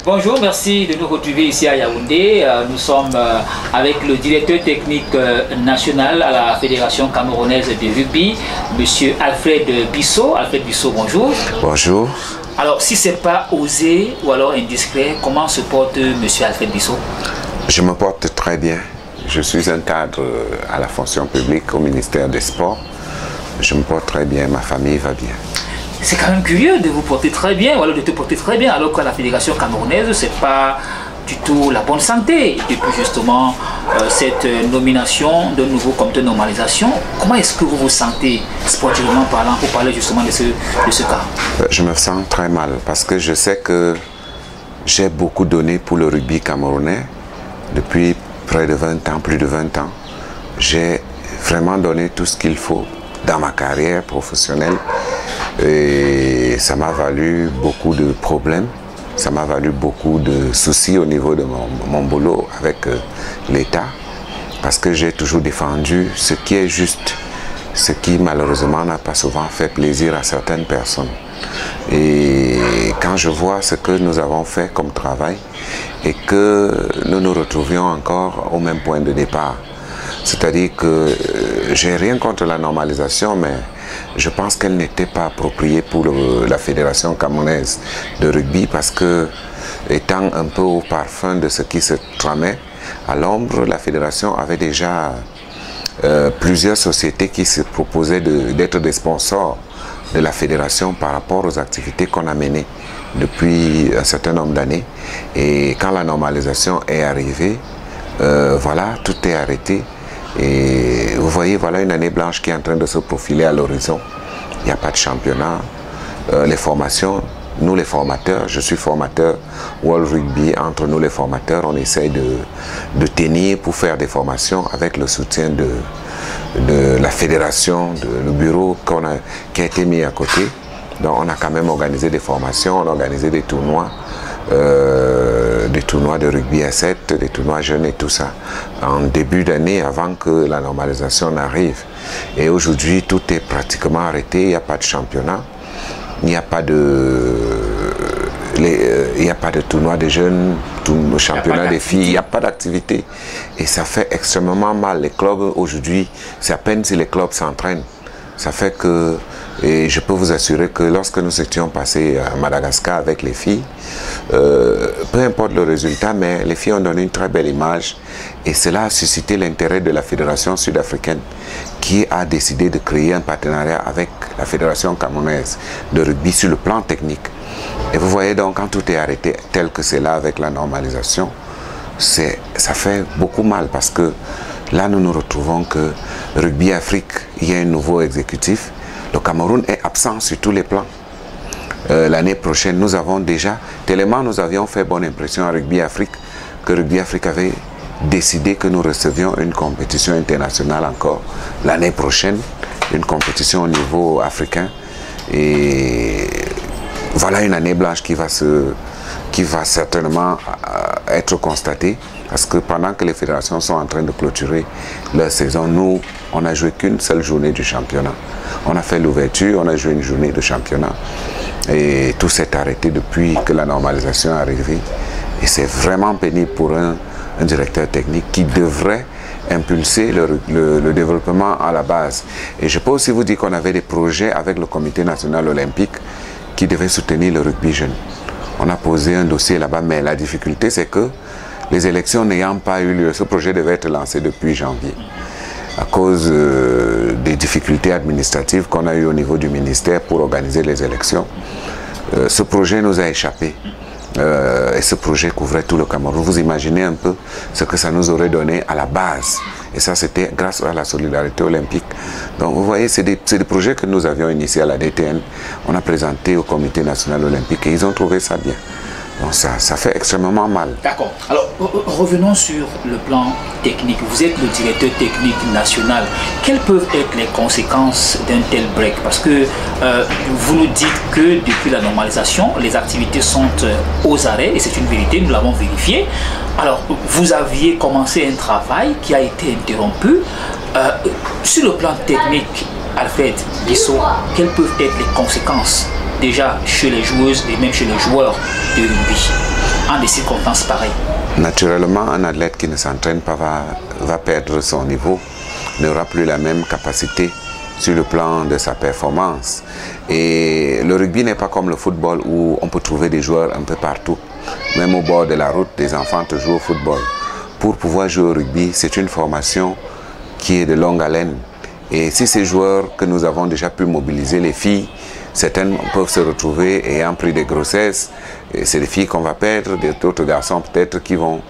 Bonjour, merci de nous retrouver ici à Yaoundé. Nous sommes avec le directeur technique national à la Fédération camerounaise de rugby, Monsieur Alfred Bissot. Alfred Bissot, bonjour. Bonjour. Alors, si ce n'est pas osé ou alors indiscret, comment se porte Monsieur Alfred Bissot? Je me porte très bien. Je suis un cadre à la fonction publique au ministère des Sports. Je me porte très bien, ma famille va bien. C'est quand même curieux de vous porter très bien, ou alors de te porter très bien, alors qu'à la Fédération camerounaise, c'est pas du tout la bonne santé. Depuis justement cette nomination d'un nouveau comité de normalisation, comment est-ce que vous vous sentez sportivement parlant pour parler justement de ce cas? Je me sens très mal parce que je sais que j'ai beaucoup donné pour le rugby camerounais depuis près de 20 ans, plus de 20 ans. J'ai vraiment donné tout ce qu'il faut dans ma carrière professionnelle. Et ça m'a valu beaucoup de problèmes, ça m'a valu beaucoup de soucis au niveau de mon boulot avec l'État, parce que j'ai toujours défendu ce qui est juste, ce qui malheureusement n'a pas souvent fait plaisir à certaines personnes. Et quand je vois ce que nous avons fait comme travail et que nous nous retrouvions encore au même point de départ, c'est-à-dire que j'ai rien contre la normalisation, mais je pense qu'elle n'était pas appropriée pour la Fédération camerounaise de rugby parce que, étant un peu au parfum de ce qui se tramait, à l'ombre, la Fédération avait déjà plusieurs sociétés qui se proposaient d'être des sponsors de la Fédération par rapport aux activités qu'on a menées depuis un certain nombre d'années. Et quand la normalisation est arrivée, voilà, tout est arrêté. Et vous voyez, voilà une année blanche qui est en train de se profiler à l'horizon. Il n'y a pas de championnat. Les formations, nous les formateurs, je suis formateur World Rugby, entre nous les formateurs, on essaye de tenir pour faire des formations avec le soutien de la fédération, le bureau qui a été mis à côté. Donc on a quand même organisé des formations, on a organisé des tournois de rugby à 7, des tournois jeunes et tout ça, en début d'année avant que la normalisation n'arrive. Et aujourd'hui, tout est pratiquement arrêté, il n'y a pas de championnat, il n'y a pas de tournoi de jeunes, championnat des filles, il n'y a pas d'activité. Et ça fait extrêmement mal. Les clubs aujourd'hui, c'est à peine si les clubs s'entraînent. Ça fait que, et je peux vous assurer que lorsque nous étions passés à Madagascar avec les filles, peu importe le résultat, mais les filles ont donné une très belle image et cela a suscité l'intérêt de la Fédération sud-africaine qui a décidé de créer un partenariat avec la Fédération camerounaise de rugby sur le plan technique. Et vous voyez donc quand tout est arrêté tel que c'est là avec la normalisation, ça fait beaucoup mal parce que là nous nous retrouvons que Rugby Afrique, il y a un nouveau exécutif. Le Cameroun est absent sur tous les plans. L'année prochaine, nous avons déjà, tellement nous avions fait bonne impression à Rugby Afrique, que Rugby Afrique avait décidé que nous recevions une compétition internationale encore l'année prochaine, une compétition au niveau africain. Et voilà une année blanche qui va certainement être constatée, parce que pendant que les fédérations sont en train de clôturer leur saison, nous, on n'a joué qu'une seule journée du championnat. On a fait l'ouverture, on a joué une journée de championnat et tout s'est arrêté depuis que la normalisation est arrivée. Et c'est vraiment pénible pour un directeur technique qui devrait impulser le développement à la base. Et je peux aussi vous dire qu'on avait des projets avec le Comité national olympique qui devait soutenir le rugby jeune. On a posé un dossier là-bas, mais la difficulté c'est que les élections n'ayant pas eu lieu, ce projet devait être lancé depuis janvier. À cause des difficultés administratives qu'on a eues au niveau du ministère pour organiser les élections, ce projet nous a échappé. Et ce projet couvrait tout le Cameroun. Vous imaginez un peu ce que ça nous aurait donné à la base. Et ça, c'était grâce à la solidarité olympique. Donc, vous voyez, c'est des projets que nous avions initiés à la DTN. On a présenté au Comité national olympique et ils ont trouvé ça bien. Donc, ça fait extrêmement mal. D'accord. Alors, revenons sur le plan technique. Vous êtes le directeur technique national. Quelles peuvent être les conséquences d'un tel break? Parce que vous nous dites que depuis la normalisation, les activités sont aux arrêts et c'est une vérité, nous l'avons vérifié. Alors, vous aviez commencé un travail qui a été interrompu. Sur le plan technique, Alfred Bissot, quelles peuvent être les conséquences déjà chez les joueuses et même chez les joueurs de rugby en des circonstances pareilles? Naturellement, un athlète qui ne s'entraîne pas va perdre son niveau, n'aura plus la même capacité sur le plan de sa performance. Et le rugby n'est pas comme le football où on peut trouver des joueurs un peu partout. Même au bord de la route, des enfants te jouent au football. Pour pouvoir jouer au rugby, c'est une formation qui est de longue haleine. Et si ces joueurs que nous avons déjà pu mobiliser, les filles, certaines peuvent se retrouver ayant pris des grossesses. C'est des filles qu'on va perdre, d'autres garçons peut-être qui vont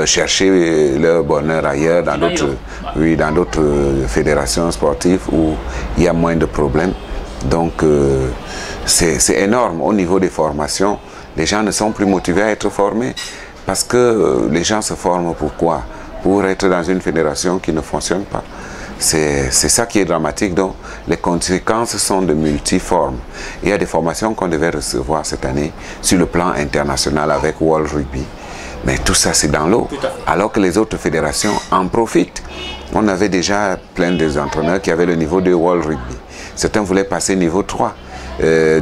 chercher leur bonheur ailleurs, dans d'autres fédérations sportives où il y a moins de problèmes. Donc c'est énorme. Au niveau des formations, les gens ne sont plus motivés à être formés parce que les gens se forment pourquoi? Pour être dans une fédération qui ne fonctionne pas. C'est ça qui est dramatique. Donc les conséquences sont de multiformes. Il y a des formations qu'on devait recevoir cette année sur le plan international avec World Rugby. Mais tout ça, c'est dans l'eau. Alors que les autres fédérations en profitent. On avait déjà plein d'entraîneurs qui avaient le niveau de World Rugby. Certains voulaient passer niveau 3.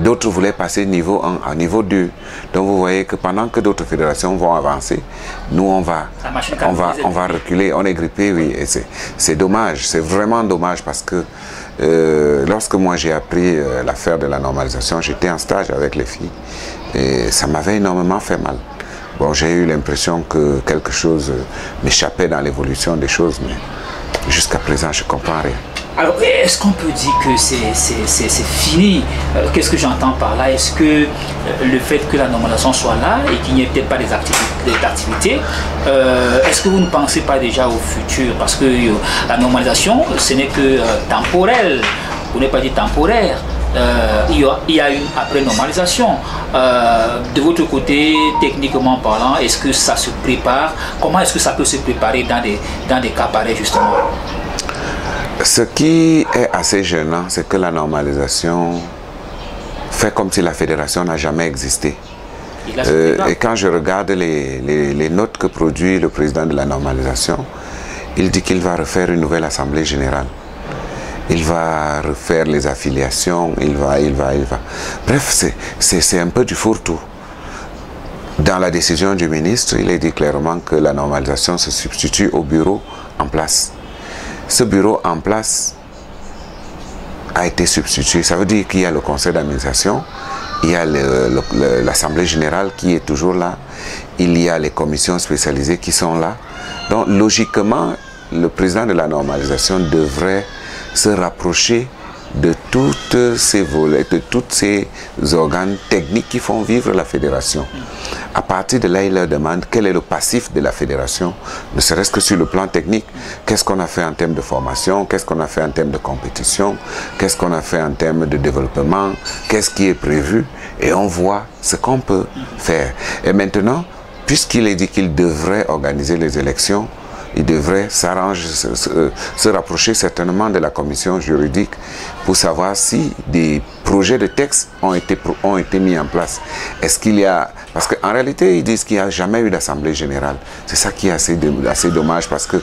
D'autres voulaient passer niveau 1 à niveau 2. Donc vous voyez que pendant que d'autres fédérations vont avancer, nous on va reculer, on est grippé, oui. Et c'est dommage, c'est vraiment dommage parce que lorsque moi j'ai appris l'affaire de la normalisation, j'étais en stage avec les filles et ça m'avait énormément fait mal. Bon, j'ai eu l'impression que quelque chose m'échappait dans l'évolution des choses, mais jusqu'à présent, je ne comprends rien. Alors, est-ce qu'on peut dire que c'est fini? Qu'est-ce que j'entends par là? Est-ce que le fait que la normalisation soit là et qu'il n'y ait peut-être pas d'activité, est-ce que vous ne pensez pas déjà au futur? Parce que la normalisation, ce n'est que temporel, pour ne pas dire temporaire. Il y a une après-normalisation. De votre côté, techniquement parlant, est-ce que ça se prépare? Comment est-ce que ça peut se préparer dans des cas pareils, justement? Ce qui est assez gênant, c'est que la normalisation fait comme si la fédération n'a jamais existé. Et quand je regarde les notes que produit le président de la normalisation, il dit qu'il va refaire une nouvelle assemblée générale. Il va refaire les affiliations, il va. Bref, c'est un peu du fourre-tout. Dans la décision du ministre, il est dit clairement que la normalisation se substitue au bureau en place. Ce bureau en place a été substitué. Ça veut dire qu'il y a le conseil d'administration, il y a l'assemblée générale qui est toujours là, il y a les commissions spécialisées qui sont là. Donc logiquement, le président de la normalisation devrait se rapprocher de toutes ces volets, de tous ces organes techniques qui font vivre la fédération. À partir de là, il leur demande quel est le passif de la fédération, ne serait-ce que sur le plan technique. Qu'est-ce qu'on a fait en termes de formation, qu'est-ce qu'on a fait en termes de compétition, qu'est-ce qu'on a fait en termes de développement, qu'est-ce qui est prévu, et on voit ce qu'on peut faire. Et maintenant, puisqu'il est dit qu'il devrait organiser les élections, il devrait s'arranger, se rapprocher certainement de la commission juridique pour savoir si des projets de texte ont été mis en place. Est-ce qu'il y a... Parce qu'en réalité, ils disent qu'il n'y a jamais eu d'assemblée générale. C'est ça qui est assez dommage parce que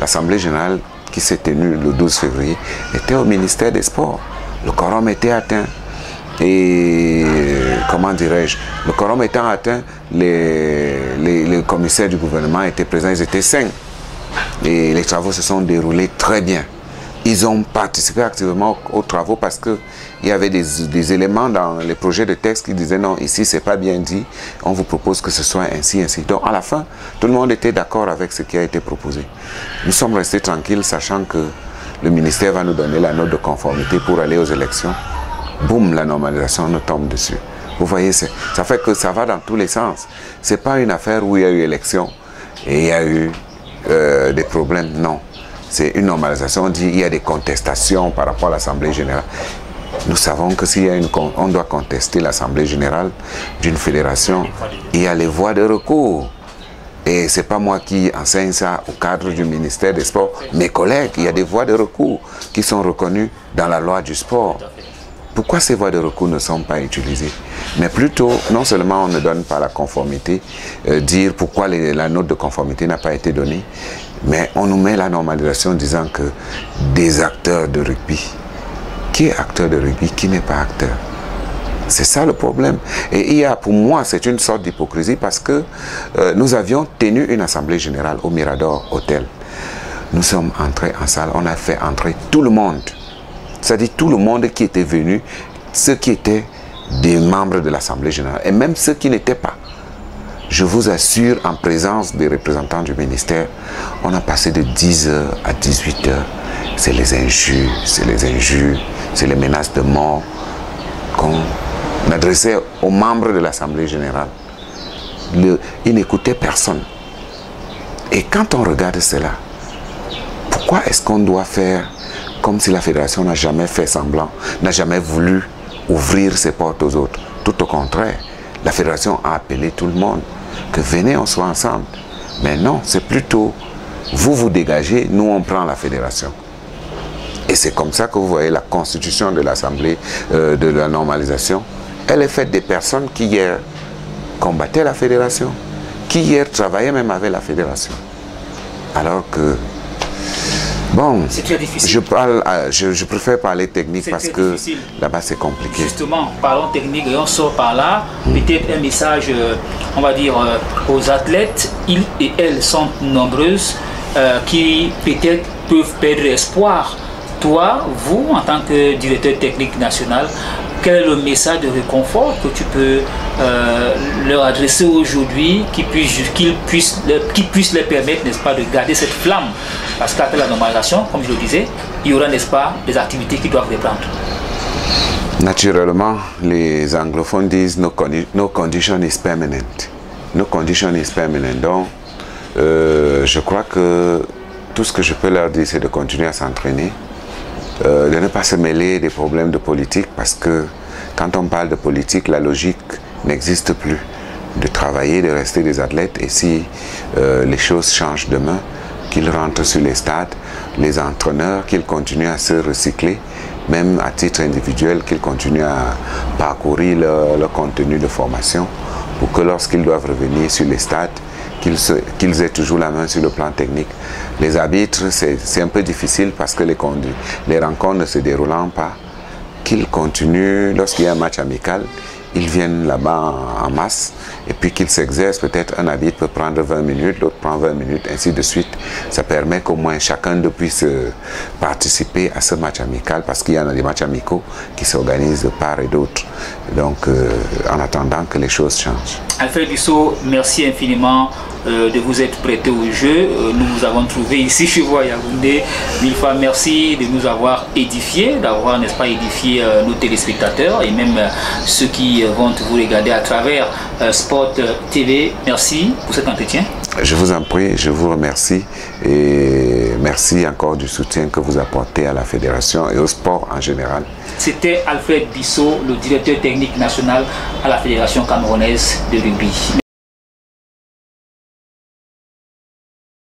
l'assemblée générale qui s'est tenue le 12 février était au ministère des Sports. Le quorum était atteint. Et comment dirais-je, le quorum étant atteint, les commissaires du gouvernement étaient présents, ils étaient 5. Et les travaux se sont déroulés très bien. Ils ont participé activement aux travaux parce qu'il y avait des éléments dans les projets de texte qui disaient non, ici c'est pas bien dit, on vous propose que ce soit ainsi, ainsi. Donc à la fin, tout le monde était d'accord avec ce qui a été proposé. Nous sommes restés tranquilles sachant que le ministère va nous donner la note de conformité pour aller aux élections. Boum, la normalisation nous tombe dessus. Vous voyez, ça fait que ça va dans tous les sens. C'est pas une affaire où il y a eu élection et il y a eu des problèmes, non. C'est une normalisation, on dit qu'il y a des contestations par rapport à l'Assemblée générale. Nous savons que s'il y a on doit contester l'Assemblée générale d'une fédération, il y a les voies de recours. Et ce n'est pas moi qui enseigne ça au cadre du ministère des Sports. Mes collègues, il y a des voies de recours qui sont reconnues dans la loi du sport. Pourquoi ces voies de recours ne sont pas utilisées? Mais plutôt, non seulement on ne donne pas la conformité, dire pourquoi la note de conformité n'a pas été donnée, mais on nous met la normalisation disant que des acteurs de rugby. Qui est acteur de rugby? Qui n'est pas acteur? C'est ça le problème. Et il y a, pour moi, c'est une sorte d'hypocrisie parce que nous avions tenu une assemblée générale au Mirador Hotel. Nous sommes entrés en salle, on a fait entrer tout le monde. C'est-à-dire tout le monde qui était venu, ceux qui étaient des membres de l'assemblée générale et même ceux qui n'étaient pas. Je vous assure, en présence des représentants du ministère, on a passé de 10h à 18h. C'est les injures, c'est les menaces de mort qu'on adressait aux membres de l'Assemblée générale. Ils n'écoutaient personne. Et quand on regarde cela, pourquoi est-ce qu'on doit faire comme si la fédération n'a jamais fait semblant, n'a jamais voulu ouvrir ses portes aux autres? Tout au contraire, la fédération a appelé tout le monde, que venez, on soit ensemble. Mais non, c'est plutôt, vous vous dégagez, nous on prend la fédération. Et c'est comme ça que vous voyez la constitution de l'Assemblée de la normalisation. Elle est faite des personnes qui hier combattaient la fédération, qui hier travaillaient même avec la fédération. Alors que, bon, c'est très difficile. Je préfère parler technique parce que là-bas c'est compliqué. Justement, parlons technique et on sort par là. Peut-être un message, on va dire, aux athlètes. Ils et elles sont nombreuses qui peut-être peuvent perdre espoir. Toi, vous, en tant que directeur technique national, quel est le message de réconfort que tu peux leur adresser aujourd'hui qui puisse les permettre, n'est-ce pas, de garder cette flamme? Parce qu'après la normalisation, comme je le disais, il y aura, n'est-ce pas, des activités qui doivent reprendre. Naturellement, les anglophones disent no condition is permanent. No condition is permanent. Donc, je crois que tout ce que je peux leur dire, c'est de continuer à s'entraîner. De ne pas se mêler des problèmes de politique parce que quand on parle de politique, la logique n'existe plus. De travailler, de rester des athlètes et si les choses changent demain, qu'ils rentrent sur les stades, les entraîneurs, qu'ils continuent à se recycler, même à titre individuel, qu'ils continuent à parcourir leur contenu de formation pour que lorsqu'ils doivent revenir sur les stades, qu'ils aient toujours la main sur le plan technique. Les arbitres, c'est un peu difficile parce que les rencontres ne se déroulant pas, qu'ils continuent, lorsqu'il y a un match amical, ils viennent là-bas en masse et puis qu'ils s'exercent. Peut-être un arbitre peut prendre 20 minutes, l'autre prend 20 minutes, ainsi de suite. Ça permet qu'au moins chacun puisse participer à ce match amical parce qu'il y en a des matchs amicaux qui s'organisent de part et d'autre. Donc, en attendant que les choses changent. Alfred Bissot, merci infiniment de vous être prêté au jeu. Nous vous avons trouvé ici chez vous à Yaoundé. Mille fois merci de nous avoir édifiés, d'avoir, n'est-ce pas, édifié nos téléspectateurs et même ceux qui vont vous regarder à travers Sport TV. Merci pour cet entretien. Je vous en prie, je vous remercie et merci encore du soutien que vous apportez à la fédération et au sport en général. C'était Alfred Bissot, le directeur technique national à la Fédération camerounaise de rugby.